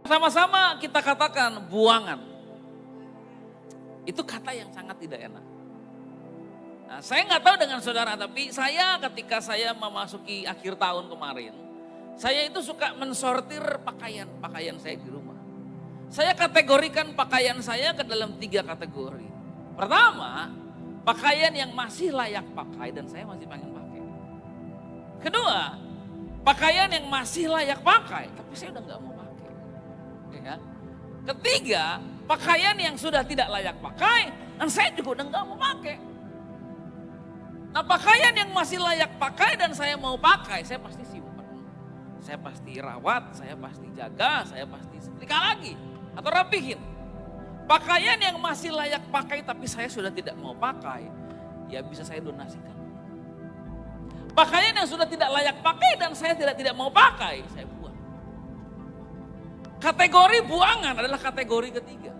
Sama-sama kita katakan buangan. Itu kata yang sangat tidak enak. Nah, saya nggak tahu dengan saudara, tapi saya ketika saya memasuki akhir tahun kemarin, saya itu suka mensortir pakaian saya di rumah. Saya kategorikan pakaian saya ke dalam 3 kategori. Pertama, pakaian yang masih layak pakai dan saya masih pengen pakai. Kedua, pakaian yang masih layak pakai tapi saya udah nggak mau pakai. Ya. Ketiga, pakaian yang sudah tidak layak pakai dan saya juga udah nggak mau pakai. Nah, pakaian yang masih layak pakai dan saya mau pakai, saya pasti simpan. Saya pasti rawat, saya pasti jaga, saya pasti setrika lagi atau rapihin. Pakaian yang masih layak pakai tapi saya sudah tidak mau pakai, ya bisa saya donasikan. Pakaian yang sudah tidak layak pakai dan saya tidak mau pakai, saya buang. Kategori buangan adalah kategori ketiga.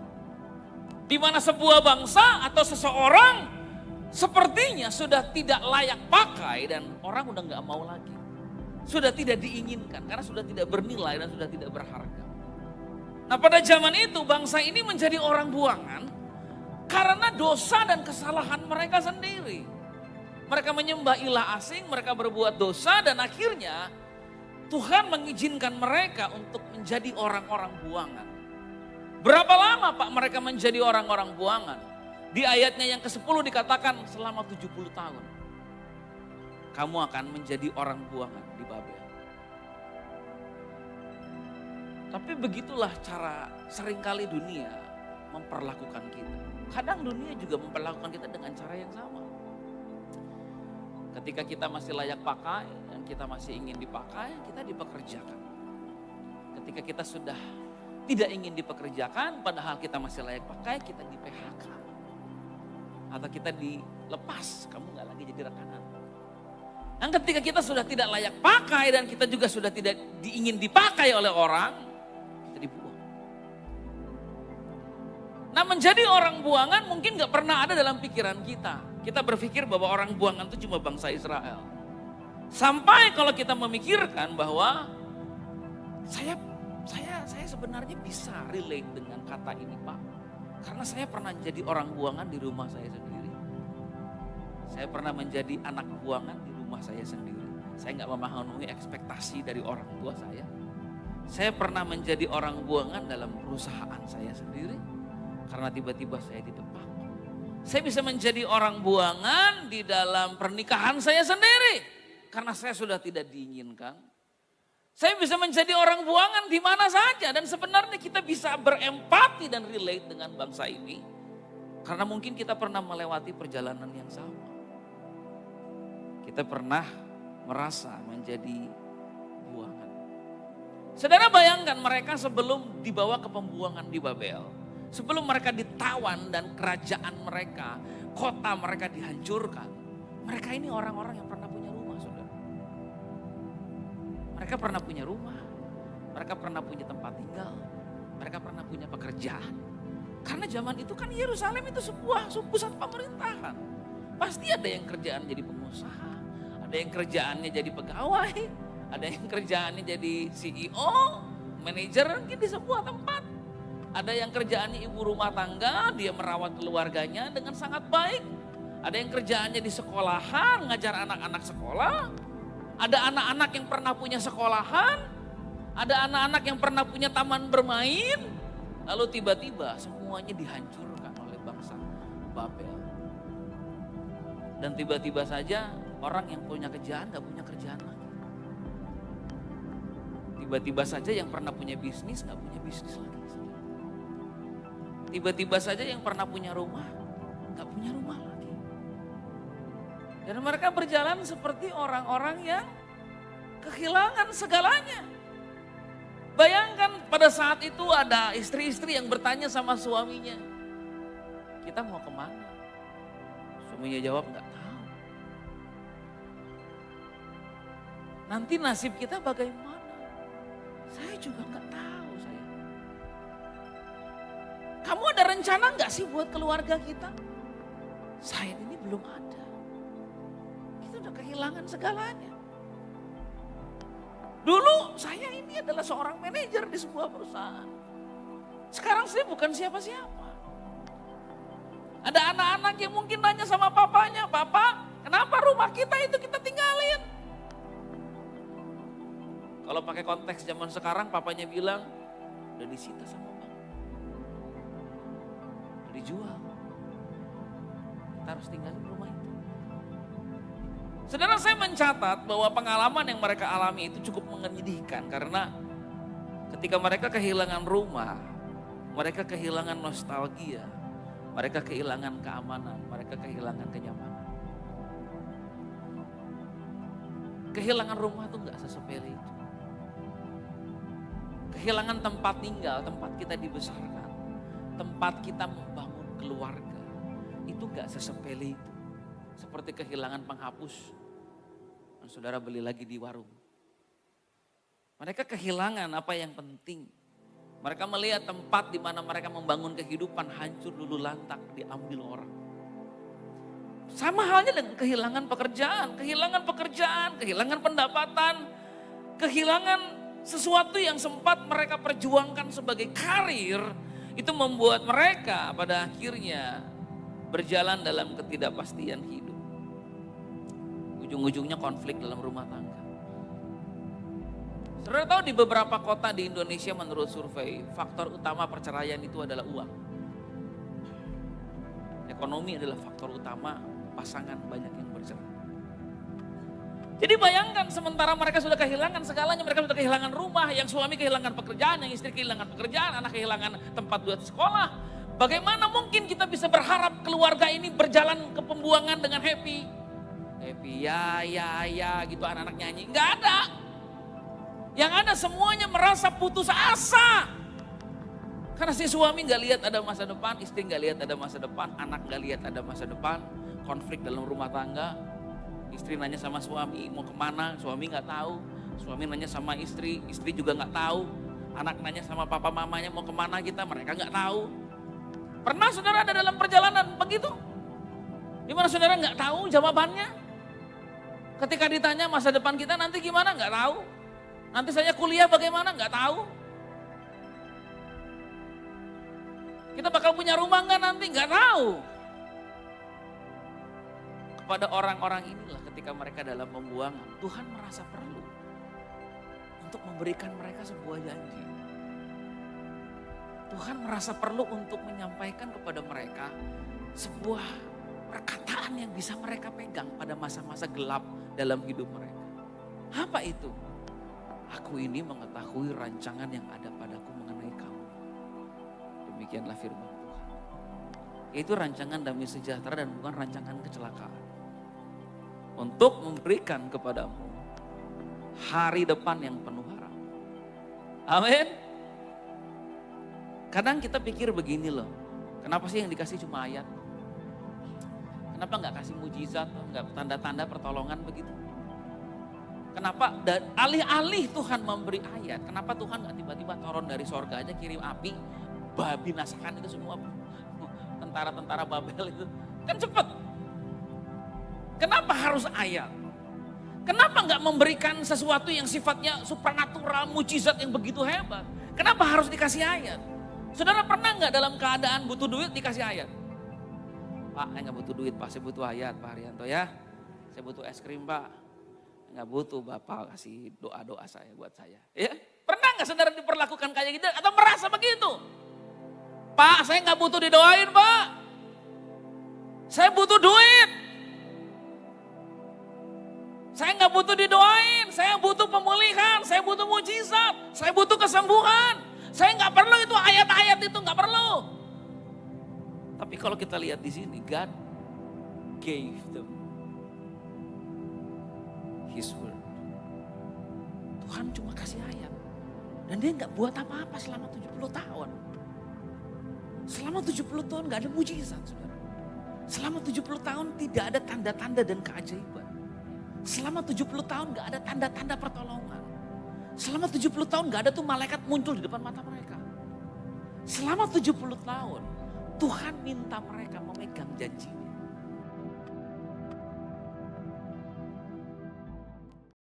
Di mana sebuah bangsa atau seseorang sepertinya sudah tidak layak pakai dan orang udah nggak mau lagi. Sudah tidak diinginkan karena sudah tidak bernilai dan sudah tidak berharga. Nah, pada zaman itu bangsa ini menjadi orang buangan karena dosa dan kesalahan mereka sendiri. Mereka menyembah ilah asing, mereka berbuat dosa dan akhirnya Tuhan mengizinkan mereka untuk menjadi orang-orang buangan. Berapa lama Pak mereka menjadi orang-orang buangan? Di ayatnya yang ke-10 dikatakan selama 70 tahun. Kamu akan menjadi orang buangan di Babel. Tapi begitulah cara seringkali dunia memperlakukan kita. Kadang dunia juga memperlakukan kita dengan cara yang sama. Ketika kita masih layak pakai dan kita masih ingin dipakai, kita dipekerjakan. Ketika kita sudah tidak ingin dipekerjakan, padahal kita masih layak pakai, kita di PHK. Atau kita dilepas, kamu gak lagi jadi rekanan. Dan ketika kita sudah tidak layak pakai dan kita juga sudah tidak ingin dipakai oleh orang, kita dibuang. Nah, menjadi orang buangan mungkin gak pernah ada dalam pikiran kita. Kita berpikir bahwa orang buangan itu cuma bangsa Israel. Sampai kalau kita memikirkan bahwa saya sebenarnya bisa relate dengan kata ini Pak. Karena saya pernah jadi orang buangan di rumah saya sendiri. Saya pernah menjadi anak buangan di rumah saya sendiri. Saya gak memenuhi ekspektasi dari orang tua saya. Saya pernah menjadi orang buangan dalam perusahaan saya sendiri. Karena tiba-tiba saya ditebak. Saya bisa menjadi orang buangan di dalam pernikahan saya sendiri. Karena saya sudah tidak diinginkan. Saya bisa menjadi orang buangan di mana saja. Dan sebenarnya kita bisa berempati dan relate dengan bangsa ini. Karena mungkin kita pernah melewati perjalanan yang sama. Kita pernah merasa menjadi buangan. Saudara bayangkan mereka sebelum dibawa ke pembuangan di Babel. Sebelum mereka ditawan dan kerajaan mereka, kota mereka dihancurkan. Mereka ini orang-orang yang pernah punya rumah, saudara. Mereka pernah punya rumah, mereka pernah punya tempat tinggal, mereka pernah punya pekerjaan. Karena zaman itu kan Yerusalem itu sebuah pusat pemerintahan. Pasti ada yang kerjaan jadi pengusaha, ada yang kerjaannya jadi pegawai, ada yang kerjaannya jadi CEO, manajer mungkin di sebuah tempat. Ada yang kerjaannya ibu rumah tangga, dia merawat keluarganya dengan sangat baik. Ada yang kerjaannya di sekolahan, ngajar anak-anak sekolah. Ada anak-anak yang pernah punya sekolahan. Ada anak-anak yang pernah punya taman bermain. Lalu tiba-tiba semuanya dihancurkan oleh bangsa Babel. Dan tiba-tiba saja orang yang punya kerjaan gak punya kerjaan lagi. Tiba-tiba saja yang pernah punya bisnis gak punya bisnis lagi. Tiba-tiba saja yang pernah punya rumah, gak punya rumah lagi. Dan mereka berjalan seperti orang-orang yang kehilangan segalanya. Bayangkan pada saat itu ada istri-istri yang bertanya sama suaminya. Kita mau kemana? Suaminya jawab gak tahu. Nanti nasib kita bagaimana? Saya juga gak tahu. Kamu ada rencana gak sih buat keluarga kita? Saya ini belum ada. Kita udah kehilangan segalanya. Dulu saya ini adalah seorang manajer di sebuah perusahaan. Sekarang saya bukan siapa-siapa. Ada anak-anak yang mungkin nanya sama papanya, "Papa, kenapa rumah kita itu kita tinggalin?" Kalau pakai konteks zaman sekarang, papanya bilang, udah disita sama bank. Udah dijual. Kita harus tinggalin rumah itu. Saudara, saya mencatat bahwa pengalaman yang mereka alami itu cukup menyedihkan. Karena ketika mereka kehilangan rumah, mereka kehilangan nostalgia, mereka kehilangan keamanan, mereka kehilangan kenyamanan. Kehilangan rumah itu gak sesepele itu. Kehilangan tempat tinggal, tempat kita dibesarkan, tempat kita membangun keluarga, itu gak sesepele itu. Seperti kehilangan penghapus yang saudara beli lagi di warung. Mereka kehilangan apa yang penting. Mereka melihat tempat di mana mereka membangun kehidupan hancur luluh lantak, diambil orang. Sama halnya dengan kehilangan pekerjaan, kehilangan pendapatan, kehilangan sesuatu yang sempat mereka perjuangkan sebagai karir, itu membuat mereka pada akhirnya berjalan dalam ketidakpastian hidup. Ujung-ujungnya konflik dalam rumah tangga. Saudara tahu di beberapa kota di Indonesia menurut survei, faktor utama perceraian itu adalah uang. Ekonomi adalah faktor utama pasangan banyak yang bercerai. Jadi bayangkan sementara mereka sudah kehilangan segalanya, mereka sudah kehilangan rumah, yang suami kehilangan pekerjaan, yang istri kehilangan pekerjaan, anak kehilangan tempat buat sekolah. Bagaimana mungkin kita bisa berharap keluarga ini berjalan ke pembuangan dengan happy? Happy ya gitu anak-anak nyanyi. Enggak ada. Yang ada semuanya merasa putus asa. Karena si suami gak lihat ada masa depan, istri gak lihat ada masa depan, anak gak lihat ada masa depan. Konflik dalam rumah tangga. Istri nanya sama suami mau kemana, suami gak tahu. Suami nanya sama istri juga gak tahu. Anak nanya sama papa mamanya mau kemana kita, mereka gak tahu. Pernah saudara ada dalam perjalanan begitu? Dimana saudara gak tahu jawabannya? Ketika ditanya masa depan kita nanti gimana, gak tahu. Nanti saya kuliah bagaimana, gak tahu. Kita bakal punya rumah gak nanti, gak tahu. Kepada orang-orang inilah ketika mereka dalam pembuangan, Tuhan merasa perlu untuk memberikan mereka sebuah janji. Tuhan merasa perlu untuk menyampaikan kepada mereka sebuah perkataan yang bisa mereka pegang pada masa-masa gelap dalam hidup mereka. Apa itu? Aku ini mengetahui rancangan yang ada padaku mengenai kamu. Demikianlah firman Tuhan. Itu rancangan damai sejahtera dan bukan rancangan kecelakaan. Untuk memberikan kepadamu hari depan yang penuh harapan. Amin. Kadang kita pikir begini loh, kenapa sih yang dikasih cuma ayat? Kenapa nggak kasih mujizat, nggak tanda-tanda pertolongan begitu? Kenapa alih-alih Tuhan memberi ayat, kenapa Tuhan nggak tiba-tiba turun dari sorga aja kirim api, binasakan itu semua tentara-tentara Babel itu, kan cepet. Kenapa harus ayat? Kenapa nggak memberikan sesuatu yang sifatnya supranatural, mujizat yang begitu hebat? Kenapa harus dikasih ayat? Saudara pernah nggak dalam keadaan butuh duit dikasih ayat? Pak, saya nggak butuh duit, Pak, saya butuh ayat, Pak Haryanto ya. Saya butuh es krim, Pak. Nggak butuh Bapak kasih doa-doa saya buat saya. Ya, pernah nggak saudara diperlakukan kayak gitu atau merasa begitu? Pak, saya nggak butuh didoain, Pak. Saya butuh duit. Saya nggak butuh didoain, saya butuh pemulihan, saya butuh mujizat, saya butuh kesembuhan. Saya nggak perlu itu ayat-ayat itu, nggak perlu. Tapi kalau kita lihat di sini, God gave them His word. Tuhan cuma kasih ayat. Dan dia nggak buat apa-apa selama 70 tahun. Selama 70 tahun nggak ada mujizat, saudara. Selama 70 tahun tidak ada tanda-tanda dan keajaiban. Selama 70 tahun gak ada tanda-tanda pertolongan. Selama 70 tahun gak ada tuh malaikat muncul di depan mata mereka. Selama 70 tahun Tuhan minta mereka memegang janjinya.